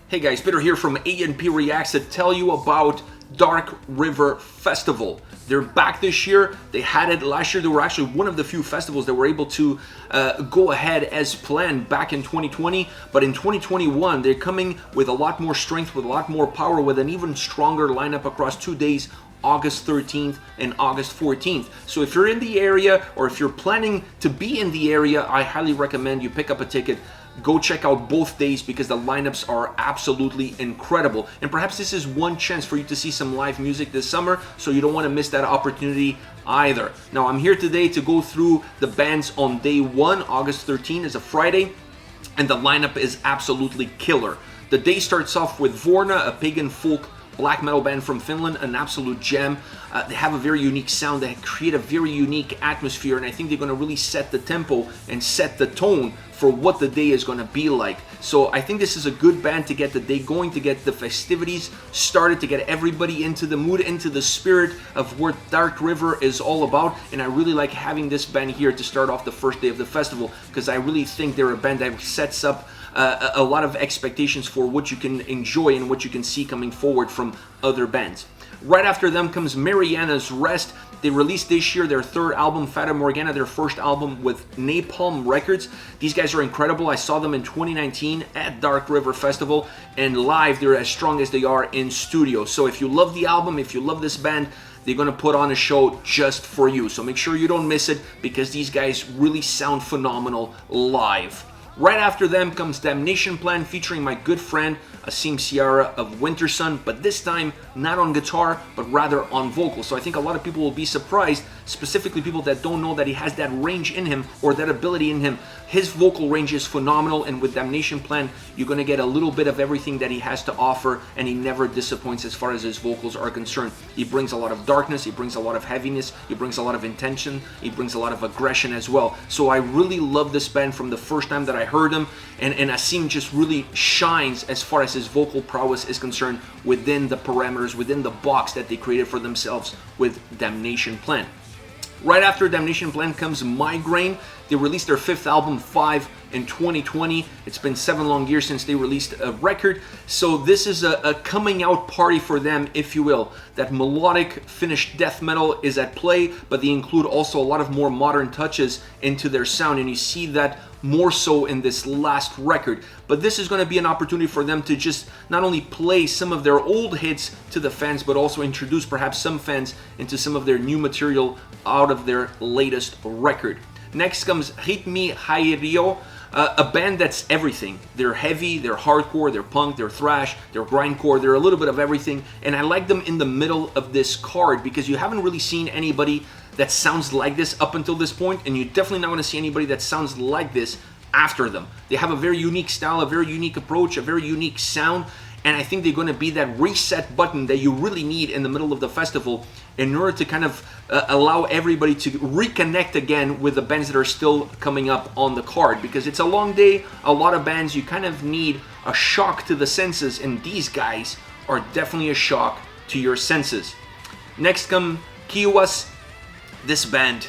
Hey guys, Peter here from A&P-Reacts to tell you about Dark River Festival. They're back this year. They had it last year. They were actually one of the few festivals that were able to go ahead as planned back in 2020. But in 2021, they're coming with a lot more strength, with a lot more power, with an even stronger lineup across 2 days, August 13th and August 14th. So if you're in the area or if you're planning to be in the area, I highly recommend you pick up a ticket. Go check out both days because the lineups are absolutely incredible. And perhaps this is one chance for you to see some live music this summer, so you don't want to miss that opportunity either. Now, I'm here today to go through the bands on day one. August 13th is a Friday, and the lineup is absolutely killer. The day starts off with Vorna, a pagan folk black metal band from Finland, an absolute gem. They have a very unique sound. They create a very unique atmosphere, and I think they're going to really set the tempo and set the tone for what the day is going to be like. So I think this is a good band to get the day going, to get the festivities started, to get everybody into the mood, into the spirit of what Dark River is all about. And I really like having this band here to start off the first day of the festival, because I really think they're a band that sets up a lot of expectations for what you can enjoy and what you can see coming forward from other bands. Right after them comes Marianas Rest. They released this year their third album, Fata Morgana, their first album with Napalm Records. These guys are incredible. I saw them in 2019 at Dark River Festival, and live they're as strong as they are in studio. So if you love the album, if you love this band, they're going to put on a show just for you. So make sure you don't miss it, because these guys really sound phenomenal live. Right after them comes Damnation Plan, featuring my good friend Asim Ciara of Wintersun, but this time not on guitar, but rather on vocals. So I think a lot of people will be surprised, specifically people that don't know that he has that range in him or that ability in him. His vocal range is phenomenal, and with Damnation Plan, you're going to get a little bit of everything that he has to offer, and he never disappoints as far as his vocals are concerned. He brings a lot of darkness, he brings a lot of heaviness, he brings a lot of intention, he brings a lot of aggression as well. So I really love this band from the first time that I heard him, and Asim just really shines as far as his vocal prowess is concerned within the parameters, within the box that they created for themselves with Damnation Plan. Right after Damnation Plan comes MyGrain. They released their fifth album, 5, in 2020. It's been 7 long years since they released a record. So this is a coming out party for them, if you will. That melodic Finnish death metal is at play, but they include also a lot of more modern touches into their sound, and you see that more so in this last record. But this is going to be an opportunity for them to just not only play some of their old hits to the fans, but also introduce perhaps some fans into some of their new material out of their latest record. Next comes Rytmihairio, a band that's everything. They're heavy, they're hardcore, they're punk, they're thrash, they're grindcore, they're a little bit of everything. And I like them in the middle of this card, because you haven't really seen anybody that sounds like this up until this point, and you're definitely not going to see anybody that sounds like this after them. They have a very unique style, a very unique approach, a very unique sound, and I think they're going to be that reset button that you really need in the middle of the festival in order to kind of allow everybody to reconnect again with the bands that are still coming up on the card, because it's a long day, a lot of bands, you kind of need a shock to the senses, and these guys are definitely a shock to your senses. Next come Kiuas. This band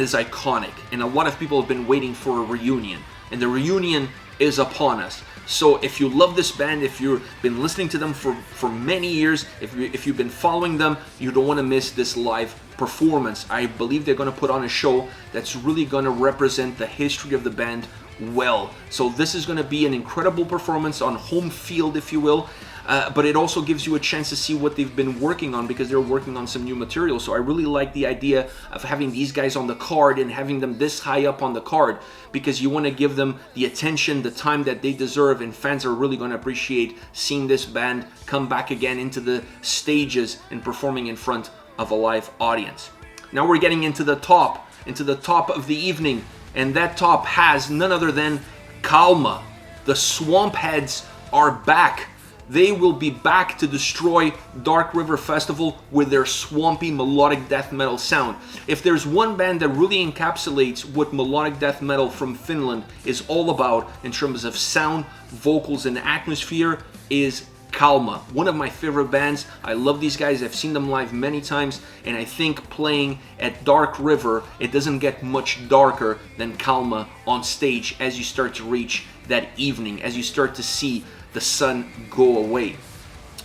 is iconic, and a lot of people have been waiting for a reunion, and the reunion is upon us. So if you love this band, if you've been listening to them for many years, if you've been following them, you don't want to miss this live performance. I believe they're going to put on a show that's really going to represent the history of the band well. So this is going to be an incredible performance on home field, if you will. But it also gives you a chance to see what they've been working on, because they're working on some new material. So I really like the idea of having these guys on the card and having them this high up on the card, because you want to give them the attention, the time that they deserve, and fans are really going to appreciate seeing this band come back again into the stages and performing in front of a live audience. Now we're getting into the top of the evening, and that top has none other than Kalma. The Swamp Heads are back. They will be back to destroy Dark River Festival with their swampy melodic death metal sound. If there's one band that really encapsulates what melodic death metal from Finland is all about in terms of sound, vocals, and atmosphere, is Kalma. One of my favorite bands. I love these guys. I've seen them live many times, and I think playing at Dark River, it doesn't get much darker than Kalma on stage as you start to reach that evening, as you start to see the sun go away.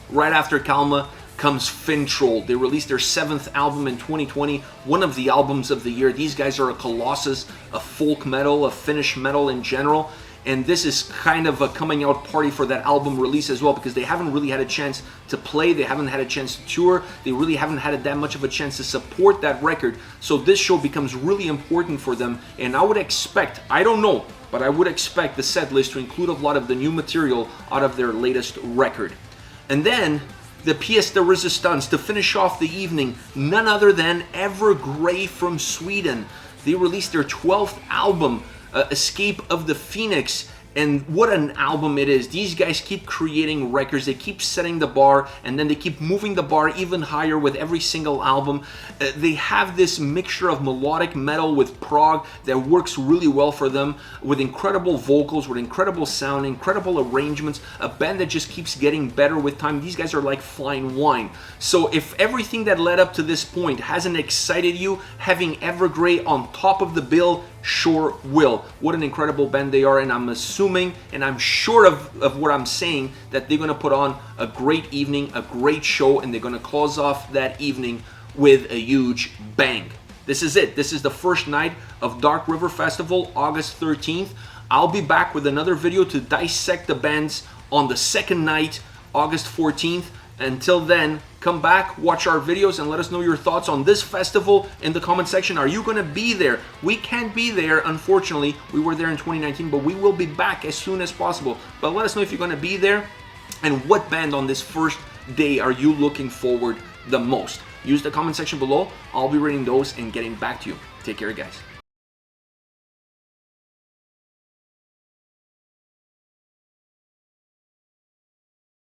Right after Kalmah comes Finntroll. They released their 7th album in 2020, one of the albums of the year. These guys are a colossus of folk metal, of Finnish metal in general, and this is kind of a coming out party for that album release as well, because they haven't really had a chance to play, they haven't had a chance to tour, they really haven't had that much of a chance to support that record. So this show becomes really important for them, and I would expect, I don't know, but I would expect the set list to include a lot of the new material out of their latest record. And then the pièce de résistance to finish off the evening, none other than Evergrey from Sweden. They released their 12th album, Escape of the Phoenix, and what an album it is. These guys keep creating records, they keep setting the bar, and then they keep moving the bar even higher with every single album. They have this mixture of melodic metal with prog that works really well for them, with incredible vocals, with incredible sound, incredible arrangements, a band that just keeps getting better with time. These guys are like fine wine. So if everything that led up to this point hasn't excited you, having Evergrey on top of the bill sure will. What an incredible band they are, and I'm assuming, and I'm sure of what I'm saying, that they're going to put on a great evening, a great show, and they're going to close off that evening with a huge bang. This is it. This is the first night of Dark River Festival, August 13th. I'll be back with another video to dissect the bands on the second night, August 14th. Until then, come back, watch our videos, and let us know your thoughts on this festival in the comment section. Are you going to be there? We can't be there, unfortunately. We were there in 2019, but we will be back as soon as possible. But let us know if you're going to be there, and what band on this first day are you looking forward the most? Use the comment section below. I'll be reading those and getting back to you. Take care, guys.